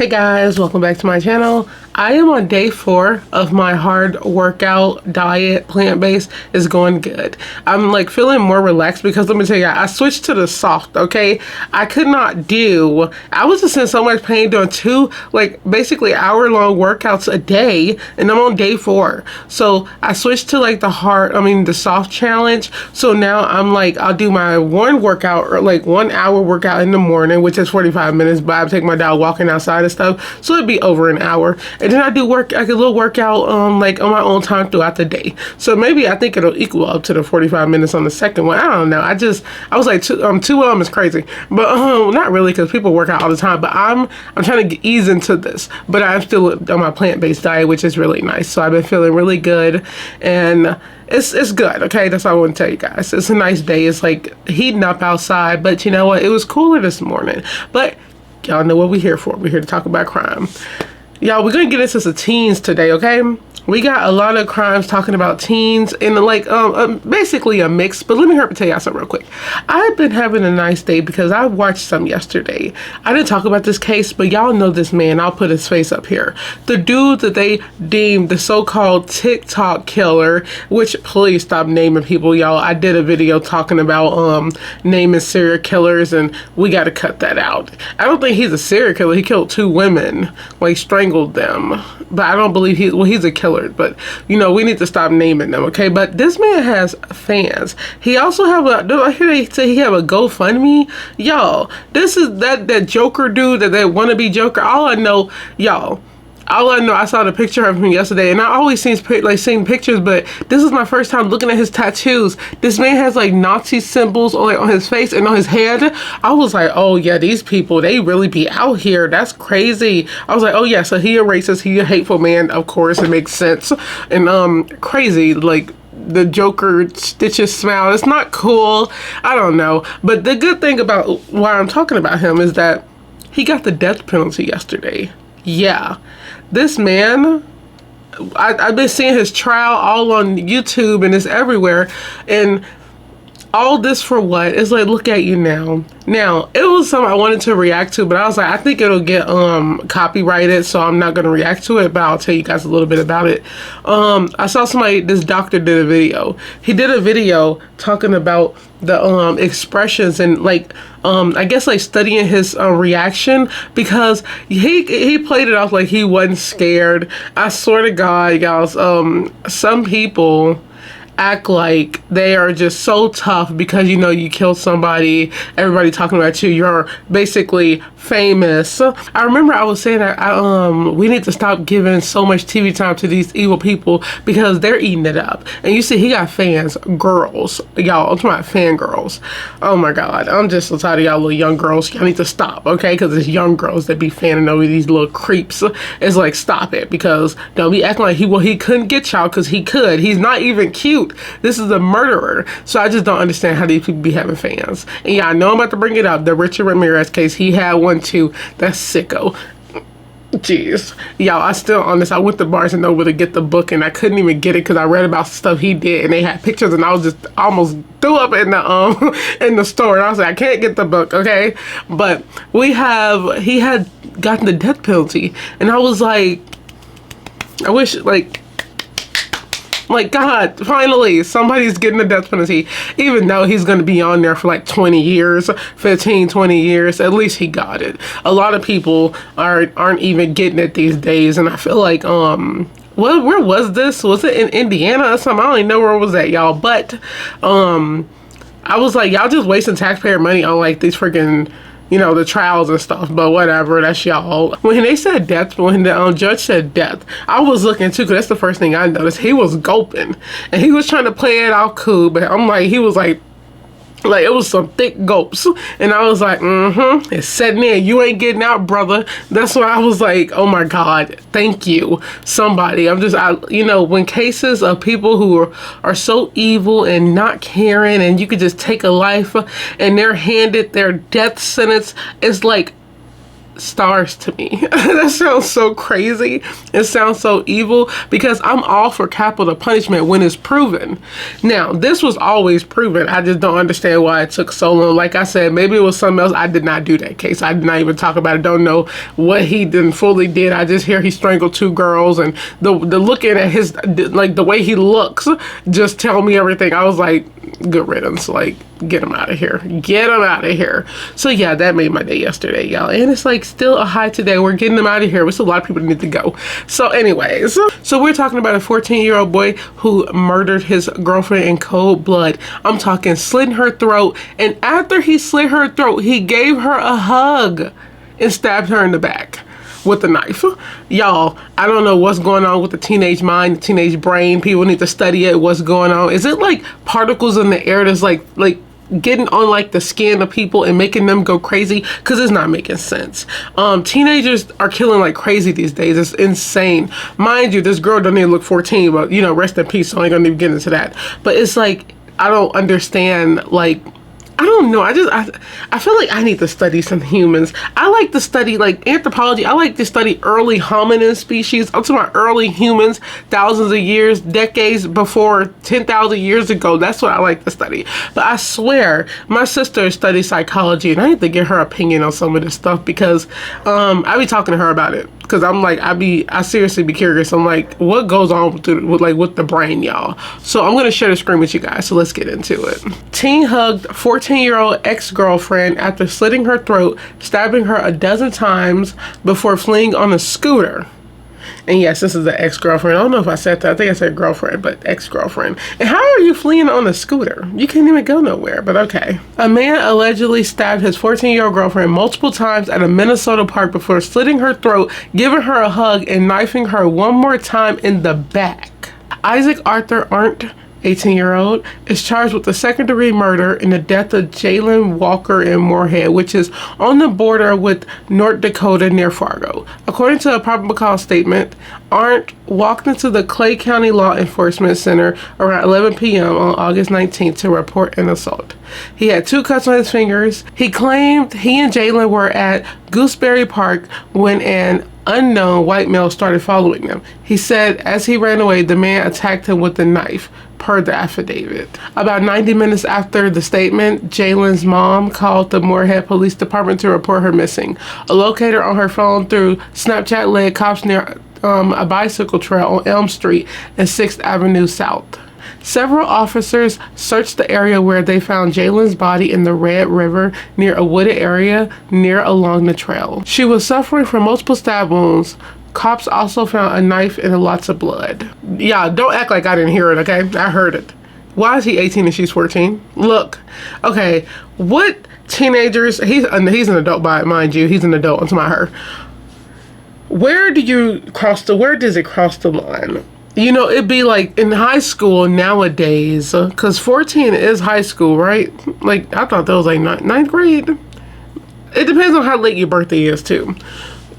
Hey guys, welcome back to my channel. I am on day 4 of my hard workout diet. Plant-based is going good. I'm like feeling more relaxed because let me tell you, I switched to the soft, okay? I was just in so much pain doing 2 like basically hour-long workouts a day, and I'm on day 4. So I switched to like the soft challenge. So now I'm like, I'll do my one workout or like 1 hour workout in the morning, which is 45 minutes, but I take my dog walking outside and stuff, so it'd be over an hour. And then I do like a little workout like on my own time throughout the day. So maybe I think it'll equal up to the 45 minutes on the second one. I don't know. I was like two is crazy, but not really, because people work out all the time. But I'm trying to ease into this, but I'm still on my plant-based diet, which is really nice. So I've been feeling really good, and it's good. Okay, that's all I want to tell you guys. It's a nice day. It's like heating up outside, but you know what? It was cooler this morning. But y'all know what we're here for. We're here to talk about crime. Y'all, we're gonna get into some teens today, okay? We got a lot of crimes talking about teens, and like basically a mix. But let me tell y'all something real quick. I've been having a nice day because I watched some yesterday. I didn't talk about this case, but y'all know this man. I'll put his face up here. The dude that they deemed the so-called TikTok killer, which please stop naming people, y'all. I did a video talking about naming serial killers, and we got to cut that out. I don't think he's a serial killer. He killed 2 women, like strangled them, but I don't believe he's a killer. But you know, we need to stop naming them, okay? But this man has fans. He also have I hear they say he have a GoFundMe. Y'all, this is that Joker dude, that wannabe Joker. All I know, I saw the picture of him yesterday, and I always seen pictures, but this is my first time looking at his tattoos. This man has like Nazi symbols on his face and on his head. I was like, oh yeah, these people, they really be out here. That's crazy. I was like, oh yeah, so he a racist, he a hateful man. Of course, it makes sense. And crazy, like the Joker Stitches smile. It's not cool. I don't know. But the good thing about why I'm talking about him is that he got the death penalty yesterday. Yeah. This man, I've been seeing his trial all on YouTube, and it's everywhere. And all this for what? It's like, look at you now. Now, it was something I wanted to react to, but I was like, I think it'll get copyrighted, so I'm not going to react to it, but I'll tell you guys a little bit about it. I saw this doctor did a video. He did a video talking about the expressions and like I guess like studying his reaction, because he played it off like he wasn't scared. I swear to God, guys, some people act like they are just so tough because you know you killed somebody, everybody talking about you, you're basically famous. I remember I was saying that we need to stop giving so much TV time to these evil people because they're eating it up. And you see, he got fans, girls, y'all. I'm talking about fangirls. Oh my God, I'm just so tired of y'all little young girls. Y'all need to stop, okay? Because it's young girls that be fanning over these little creeps. It's like, stop it, because don't be acting like he couldn't get y'all, because he could. He's not even cute. This is a murderer. So I just don't understand how these people be having fans. And yeah, I know I'm about to bring it up. The Richard Ramirez case, he had one too. That's sicko. Jeez. Y'all, I went to Barnes & Noble to get the book, and I couldn't even get it because I read about stuff he did, and they had pictures, and I was just almost threw up in the store, and I was like, I can't get the book, okay? But he had gotten the death penalty, and I was like, I wish, like, God, finally, somebody's getting the death penalty, even though he's going to be on there for like 20 years, 15, 20 years. At least he got it. A lot of people aren't even getting it these days, and I feel like, where was this? Was it in Indiana or something? I don't even know where it was at, y'all. But, I was like, y'all just wasting taxpayer money on like these freaking, you know, the trials and stuff, but whatever, that's y'all. When they said death, when the judge said death, I was looking too, because that's the first thing I noticed. He was gulping, and he was trying to play it out cool, but I'm like, he was like it was some thick gulps, and I was like, it's setting in. You ain't getting out, brother. That's why I was like, oh my God, thank you, somebody. You know, when cases of people who are so evil and not caring, and you could just take a life, and they're handed their death sentence, it's like, stars to me. That sounds so crazy. It sounds so evil, because I'm all for capital punishment when it's proven. Now, this was always proven. I just don't understand why it took so long. Like I said, maybe it was something else. I did not do that case. I did not even talk about it. Don't know what he didn't fully did. I just hear he strangled 2 girls, and the looking at his, like the way he looks just tell me everything. I was like, good riddance. Like, get him out of here. Get him out of here. So yeah, that made my day yesterday, y'all. And it's like still a high today. We're getting them out of here. There's a lot of people that need to go. So anyways, so we're talking about a 14-year-old boy who murdered his girlfriend in cold blood. I'm talking slitting her throat. And after he slit her throat, he gave her a hug and stabbed her in the back with a knife. Y'all, I don't know what's going on with the teenage mind, the teenage brain. People need to study it. What's going on? Is it like particles in the air that's like getting on like the skin of people and making them go crazy? Because it's not making sense. Teenagers are killing like crazy these days. It's insane. Mind you, this girl doesn't even look 14, but you know, rest in peace. So I ain't gonna even get into that. But it's like, I don't understand, like, I don't know. I feel like I need to study some humans. I like to study like anthropology. I like to study early hominin species. I'm talking about early humans, thousands of years, decades before 10,000 years ago. That's what I like to study. But I swear, my sister studies psychology, and I need to get her opinion on some of this stuff, because I be talking to her about it. Because I'm like, I seriously be curious. I'm like, what goes on with the brain, y'all? So I'm gonna share the screen with you guys. So let's get into it. Teen hugged 14-year-old ex-girlfriend after slitting her throat, stabbing her a dozen times before fleeing on a scooter. And yes, this is the ex-girlfriend. I don't know if I said that. I think I said girlfriend, but ex-girlfriend. And how are you fleeing on a scooter? You can't even go nowhere, but okay. A man allegedly stabbed his 14-year-old girlfriend multiple times at a Minnesota park before slitting her throat, giving her a hug, and knifing her one more time in the back. Isaac Arthur Arndt, 18-year-old, is charged with the second-degree murder in the death of Jalen Walker in Moorhead, which is on the border with North Dakota near Fargo. According to a probable cause statement, Arndt walked into the Clay County Law Enforcement Center around 11 p.m. on August 19th to report an assault. He had 2 cuts on his fingers. He claimed he and Jalen were at Gooseberry Park when an unknown white male started following them. He said as he ran away, the man attacked him with a knife, per the affidavit. About 90 minutes after the statement, Jalen's mom called the Moorhead Police Department to report her missing. A locator on her phone through Snapchat led cops near a bicycle trail on Elm Street and 6th Avenue South. Several officers searched the area where they found Jalen's body in the Red River near a wooded area along the trail. She was suffering from multiple stab wounds. Cops also found a knife and lots of blood. Yeah, don't act like I didn't hear it, okay? I heard it. Why is he 18 and she's 14? Look, okay, what teenagers, he's an adult, by mind you, he's an adult, I'm talking about her. Where does it cross the line? You know, it'd be like in high school nowadays, because 14 is high school, right? Like, I thought that was like ninth grade. It depends on how late your birthday is, too.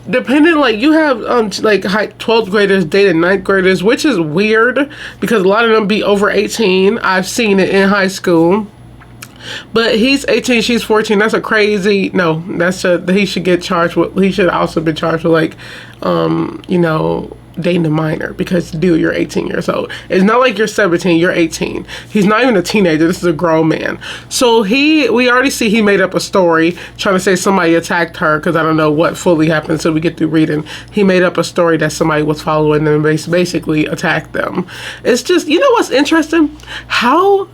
Depending, like, you have like 12th graders dating 9th graders, which is weird because a lot of them be over 18. I've seen it in high school. But he's 18, she's 14. That's a crazy, no, he should get charged with, he should also be charged with, like, you know, dating a minor, because dude, you're 18 years old. It's not like you're 17, you're 18. He's not even a teenager, this is a grown man. So we already see he made up a story trying to say somebody attacked her, because I don't know what fully happened, so we get through reading. He made up a story that somebody was following them and basically attacked them. It's just, you know what's interesting? How,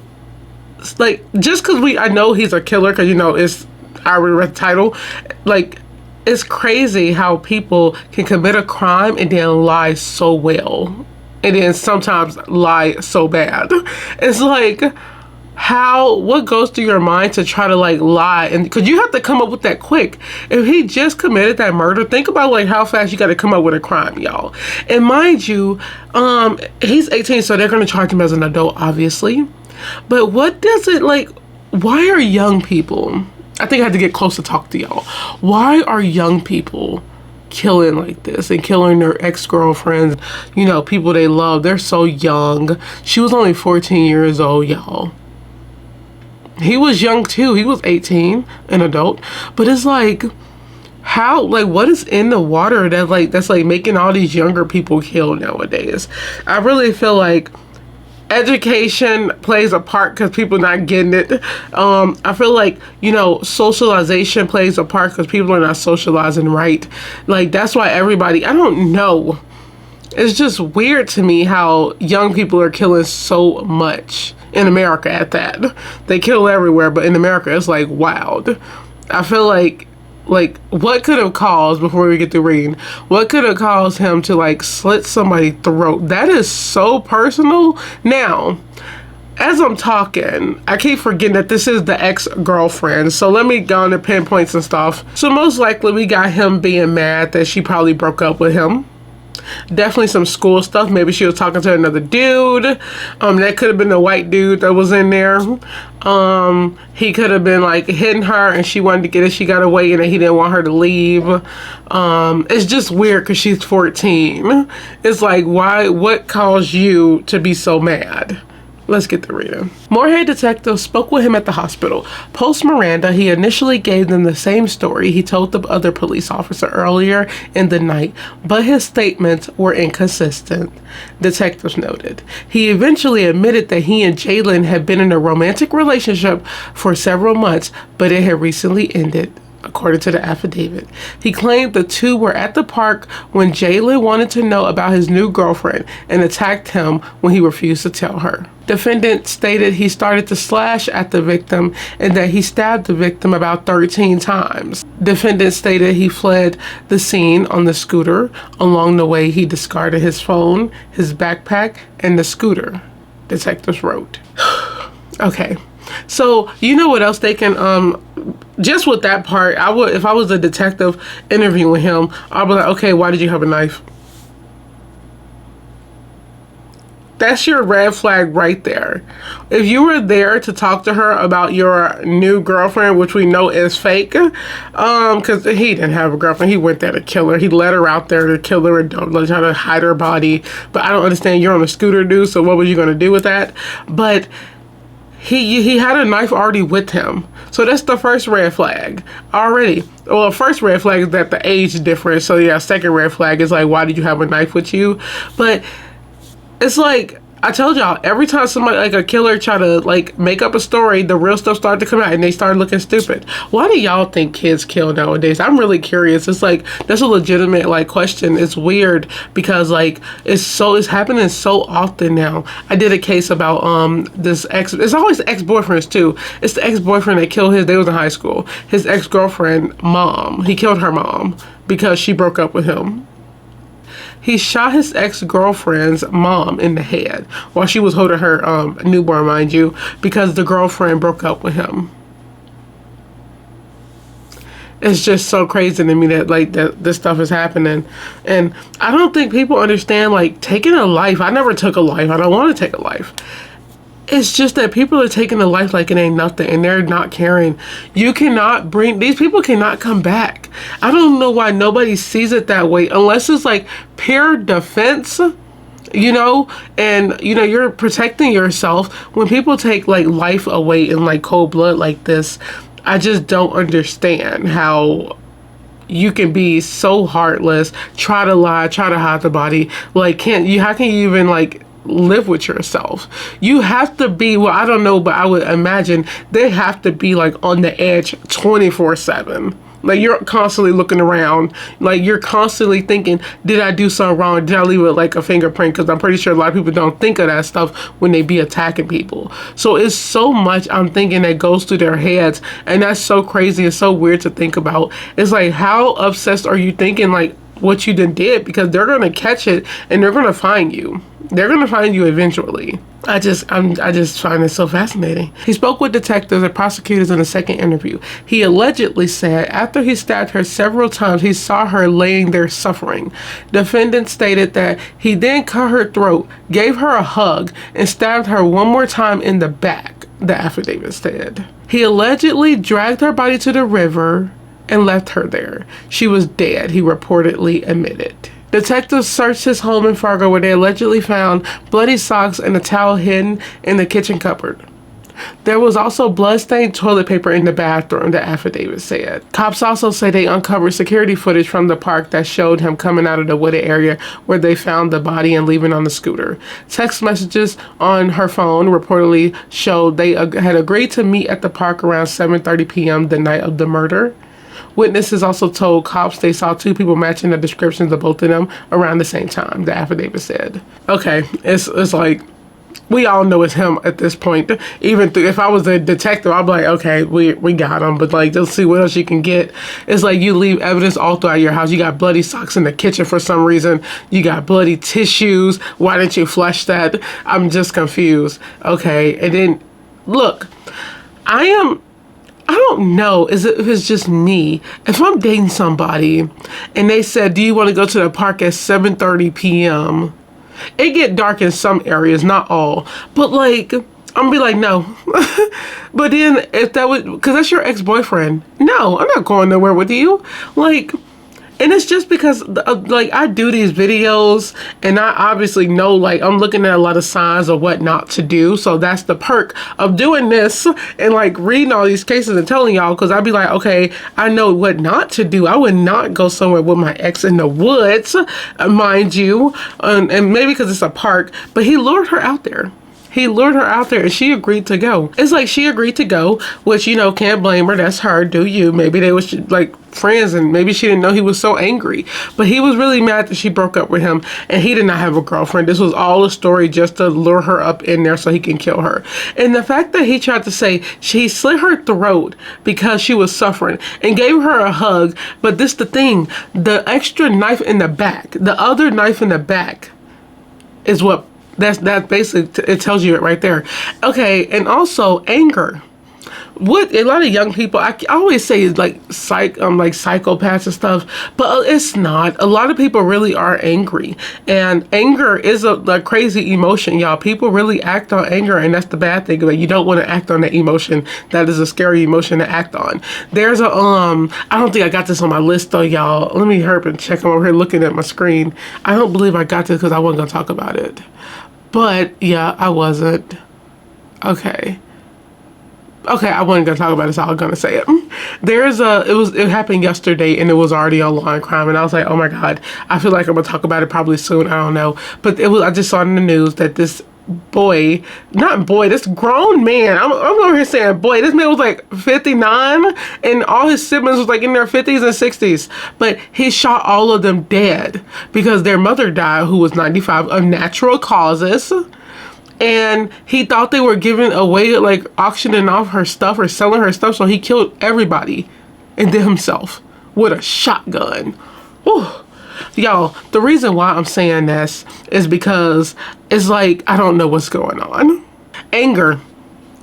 like, just because I know he's a killer, because, you know, it's our title, like, it's crazy how people can commit a crime and then lie so well, and then sometimes lie so bad. It's like, what goes through your mind to try to like lie? And because you have to come up with that quick. If he just committed that murder, think about like how fast you got to come up with a crime, y'all. And mind you, he's 18, so they're going to charge him as an adult, obviously. But what does it, like, why are young people, I think I had to get close to talk to y'all. Why are young people killing like this and killing their ex-girlfriends, you know, people they love? They're so young. She was only 14 years old, y'all. He was young too. He was 18, an adult. But it's like, how, like, what is in the water that's like making all these younger people kill nowadays? I really feel like education plays a part because people not getting it. I feel like, you know, socialization plays a part because people are not socializing right. Like, that's why everybody, I don't know, it's just weird to me how young people are killing so much in America at that. They kill everywhere, but in America it's like wild. I feel like what could have caused, before we get to reading, what could have caused him to like slit somebody's throat? That is so personal. Now, as I'm talking, I keep forgetting that this is the ex-girlfriend. So let me go on to pinpoints and stuff. So most likely we got him being mad that she probably broke up with him. Definitely some school stuff. Maybe she was talking to another dude. That could have been the white dude that was in there. He could have been like hitting her and she wanted to get it. She got away and he didn't want her to leave. It's just weird because she's 14. It's like, why? What caused you to be so mad? Let's get the reading. Moorhead detectives spoke with him at the hospital. Post Miranda, he initially gave them the same story he told the other police officer earlier in the night, but his statements were inconsistent, detectives noted. He eventually admitted that he and Jalen had been in a romantic relationship for several months, but it had recently ended, according to the affidavit. He claimed the two were at the park when Jalen wanted to know about his new girlfriend and attacked him when he refused to tell her. Defendant stated he started to slash at the victim and that he stabbed the victim about 13 times. Defendant stated he fled the scene on the scooter. Along the way, he discarded his phone, his backpack, and the scooter, detectives wrote. Okay. So, you know what else they can, just with that part, I would, if I was a detective interviewing him, I'd be like, okay, why did you have a knife? That's your red flag right there. If you were there to talk to her about your new girlfriend, which we know is fake, because he didn't have a girlfriend. He went there to kill her. He let her out there to kill her and try to hide her body. But I don't understand. You're on a scooter, dude, so what was you going to do with that? But he had a knife already with him. So that's the first red flag already. Well, first red flag is that the age difference. So yeah, second red flag is like, why did you have a knife with you? But it's like, I told y'all, every time somebody, like a killer, try to like make up a story, the real stuff started to come out and they started looking stupid. Why do y'all think kids kill nowadays? I'm really curious. It's like, that's a legitimate like question. It's weird because like it's happening so often now. I did a case about this it's always ex-boyfriends too. It's the ex-boyfriend that killed they was in high school. His ex-girlfriend mom. He killed her mom because she broke up with him. He shot his ex-girlfriend's mom in the head while she was holding her newborn, mind you, because the girlfriend broke up with him. It's just so crazy to me that like that this stuff is happening. And I don't think people understand like taking a life. I never took a life. I don't want to take a life. It's just that people are taking a life like it ain't nothing and they're not caring. You cannot these people cannot come back. I don't know why nobody sees it that way unless it's like pure defense, you know, and you know, you're protecting yourself. When people take like life away in like cold blood like this, I just don't understand how you can be so heartless, try to lie, try to hide the body. Like, how can you even like live with yourself? You have to be, well, I don't know, but I would imagine they have to be like on the edge 24/7. Like you're constantly looking around, like you're constantly thinking, did I do something wrong? Did I leave it like a fingerprint? Because I'm pretty sure a lot of people don't think of that stuff when they be attacking people. So it's so much I'm thinking that goes through their heads, and that's so crazy. It's so weird to think about. It's like, how obsessed are you thinking like what you did? Because they're gonna catch it and they're gonna find you. They're gonna find you eventually. I just find it so fascinating. He spoke with detectives and prosecutors in a second interview. He allegedly said after he stabbed her several times, he saw her laying there suffering. Defendant stated that he then cut her throat, gave her a hug, and stabbed her one more time in the back, the affidavit said. He allegedly dragged her body to the river and left her there. She was dead, he reportedly admitted. Detectives searched his home in Fargo where they allegedly found bloody socks and a towel hidden in the kitchen cupboard. There was also blood-stained toilet paper in the bathroom, the affidavit said. Cops also say they uncovered security footage from the park that showed him coming out of the wooded area where they found the body and leaving on the scooter. Text messages on her phone reportedly showed they had agreed to meet at the park around 7:30 p.m. the night of the murder. Witnesses also told cops they saw two people matching the descriptions of both of them around the same time, the affidavit said. Okay, it's like, we all know it's him at this point. Even if I was a detective, I'd be like, okay, we got him, but like, just see what else you can get. It's like you leave evidence all throughout your house. You got bloody socks in the kitchen for some reason. You got bloody tissues. Why didn't you flush that? I'm just confused. Okay, and then look, I don't know if it's just me. If I'm dating somebody and they said, do you want to go to the park at 7:30 p.m.? It get dark in some areas, not all. But like, I'm gonna be like, no. But then if that would, because that's your ex-boyfriend. No, I'm not going nowhere with you. Like, and it's just because like I do these videos and I obviously know, like, I'm looking at a lot of signs of what not to do. So that's the perk of doing this and like reading all these cases and telling y'all, because I'd be like, okay, I know what not to do. I would not go somewhere with my ex in the woods, mind you, and maybe because it's a park, but he lured her out there. He lured her out there and she agreed to go. It's like she agreed to go, which, you know, can't blame her. That's her. Do you? Maybe they was like friends and maybe she didn't know he was so angry. But he was really mad that she broke up with him and he did not have a girlfriend. This was all a story just to lure her up in there so he can kill her. And the fact that he tried to say he slit her throat because she was suffering and gave her a hug. But this the thing, the extra knife in the back, the other knife in the back is what that basically, it tells you it right there. Okay, and also anger. What a lot of young people, I always say is like psychopaths and stuff, but it's not. A lot of people really are angry, and anger is a crazy emotion, y'all. People really act on anger, and that's the bad thing. Like, you don't want to act on that emotion. That is a scary emotion to act on. There's a I don't think I got this on my list though, y'all. Let me hurry and check. I'm over here looking at my screen. I don't believe I got this because I wasn't gonna talk about it. But yeah, I wasn't. Okay, I wasn't gonna talk about it, so I was gonna say it. It happened yesterday and it was already on Law and Crime, and I was like, oh my God, I feel like I'm gonna talk about it probably soon. I don't know. But I just saw in the news that this this grown man, I'm over here saying boy, this man was like 59 and all his siblings was like in their 50s and 60s, but he shot all of them dead because their mother died, who was 95, of natural causes. And he thought they were giving away, like auctioning off her stuff or selling her stuff, so he killed everybody and then himself with a shotgun. Whew. Y'all, the reason why I'm saying this is because it's like, I don't know what's going on. Anger.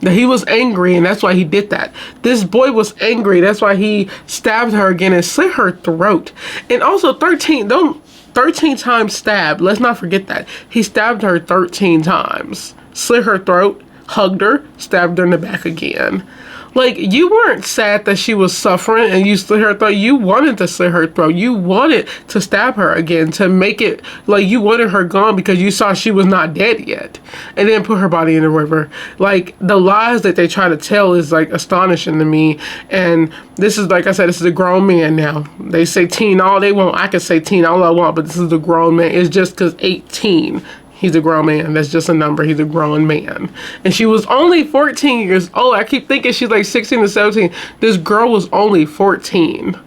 That he was angry and that's why he did that. This boy was angry. That's why he stabbed her again and slit her throat. And also 13 times stabbed. Let's not forget that. He stabbed her 13 times. Slit her throat, hugged her, stabbed her in the back again. Like, you weren't sad that she was suffering and you slit her throat. You wanted to slit her throat. You wanted to stab her again, to make it like you wanted her gone because you saw she was not dead yet. And then put her body in the river. Like, the lies that they try to tell is like astonishing to me. And this is, like I said, this is a grown man now. They say teen all they want. I can say teen all I want, but this is a grown man. It's just because 18. He's a grown man. That's just a number. He's a grown man. And she was only 14 years old. I keep thinking she's like 16 or 17. This girl was only 14.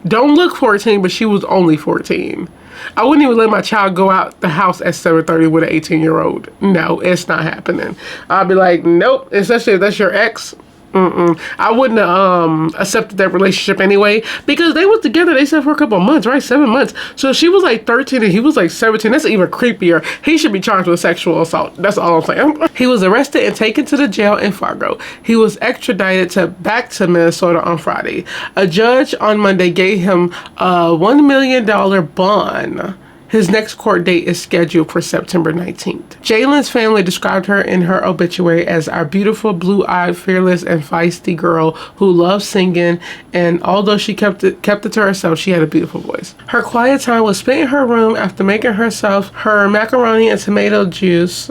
Don't look 14, but she was only 14. I wouldn't even let my child go out the house at 7:30 with an 18-year-old. No, it's not happening. I'll be like, nope, especially if that's your ex. I wouldn't have accepted that relationship anyway, because they was together, they said, for a couple of months, right? 7 months. So she was like 13 and he was like 17. That's even creepier. He should be charged with sexual assault. That's all I'm saying. He was arrested and taken to the jail in Fargo. He was extradited back to Minnesota on Friday. A judge on Monday gave him a $1 million bond. His next court date is scheduled for September 19th. Jalen's family described her in her obituary as our beautiful, blue-eyed, fearless, and feisty girl who loved singing, and although she kept it to herself, she had a beautiful voice. Her quiet time was spent in her room after making herself her macaroni and tomato juice,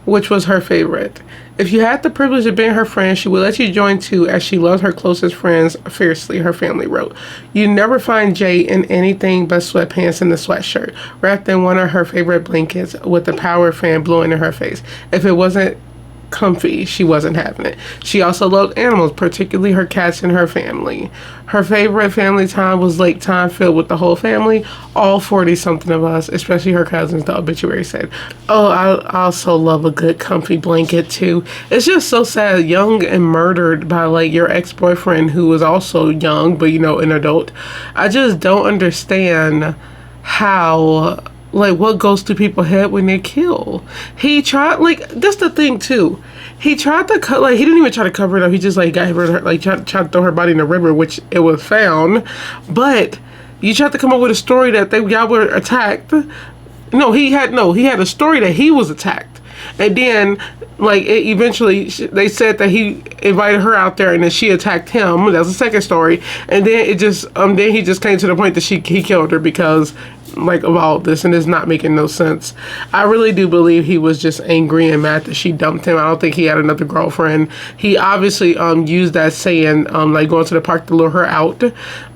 which was her favorite. If you had the privilege of being her friend, she would let you join too, as she loved her closest friends fiercely, her family wrote. You never find Jay in anything but sweatpants and a sweatshirt, wrapped in one of her favorite blankets with the power fan blowing in her face. If it wasn't comfy, she wasn't having it. She also loved animals, particularly her cats and her family. Her favorite family time was lake time, filled with the whole family, all 40 something of us, especially her cousins, the obituary said. Oh, I also love a good comfy blanket too. It's just so sad, young and murdered by like your ex-boyfriend who was also young, but you know, an adult. I just don't understand how, like, what goes through people's head when they kill. He tried, like, that's the thing too. He tried to cut, like, he didn't even try to cover it up. He just like got her, like, tried to throw her body in the river, which it was found. But you tried to come up with a story that y'all were attacked. No, he had a story that he was attacked. And then, like, eventually they said that he invited her out there and then she attacked him. That's the second story. And then it just, then he just came to the point that he killed her because, like, of all this, and it's not making no sense. I really do believe he was just angry and mad that she dumped him. I don't think he had another girlfriend. He obviously used that saying, like, going to the park to lure her out.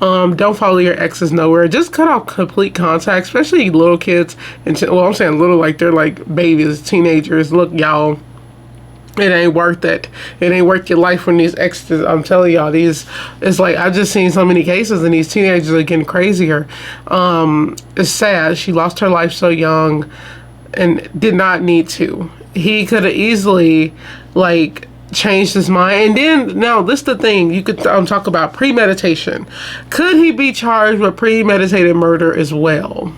Don't follow your exes nowhere. Just cut off complete contact, especially little kids. And well, I'm saying little, like they're like babies, teenagers. Look, y'all, it ain't worth it. It ain't worth your life when these exes, I'm telling y'all, it's like, I've just seen so many cases and these teenagers are getting crazier. It's sad. She lost her life so young and did not need to. He could have easily, like, changed his mind. And then, now this is the thing, you could talk about premeditation. Could he be charged with premeditated murder as well?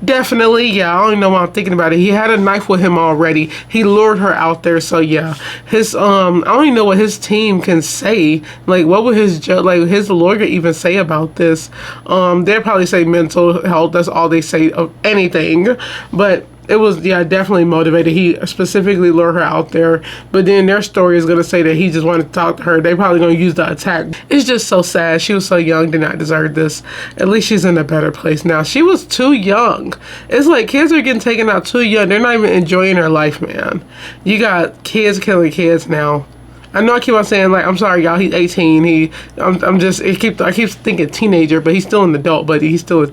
Definitely, yeah. I don't even know why I'm thinking about it. He had a knife with him already. He lured her out there, so yeah. His I don't even know what his team can say. Like, what would his his lawyer even say about this? They'd probably say mental health. That's all they say of anything. But it was, yeah, definitely motivated. He specifically lured her out there, but then their story is going to say that he just wanted to talk to her. They probably going to use the attack. It's just so sad. She was so young, did not deserve this. At least she's in a better place now. She was too young. It's like kids are getting taken out too young. They're not even enjoying their life, man. You got kids killing kids now. I know I keep on saying, like, I'm sorry, y'all, he's 18. I keep thinking teenager, but he's still an adult, but he's still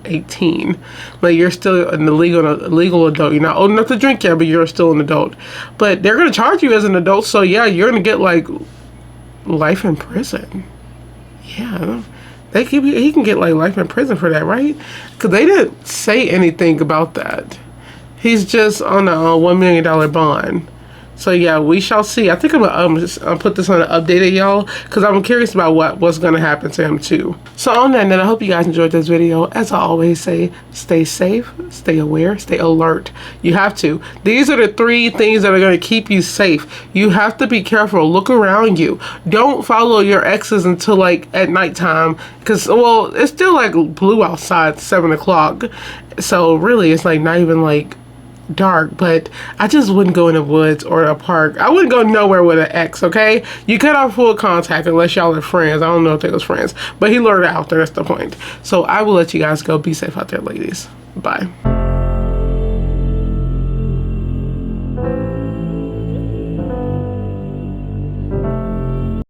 18. Like, you're still an illegal adult. You're not old enough to drink yet, but you're still an adult. But they're gonna charge you as an adult, so yeah, you're gonna get like life in prison. Yeah, he can get like life in prison for that, right? Because they didn't say anything about that. He's just on a $1 million bond. So yeah, we shall see. I think I'm gonna put this on an updated, y'all, because I'm curious about what's gonna happen to him too. So on that note, I hope you guys enjoyed this video. As I always say, stay safe, stay aware, stay alert. You have to. These are the 3 things that are gonna keep you safe. You have to be careful. Look around you. Don't follow your exes until like at nighttime, because, well, it's still like blue outside, 7 o'clock. So really, it's like not even like dark. But I just wouldn't go in the woods or a park. I wouldn't go nowhere with an ex, okay? You cut off full contact unless y'all are friends. I don't know if they was friends, but he lured her out there. That's the point. So I will let you guys go. Be safe out there, ladies. Bye.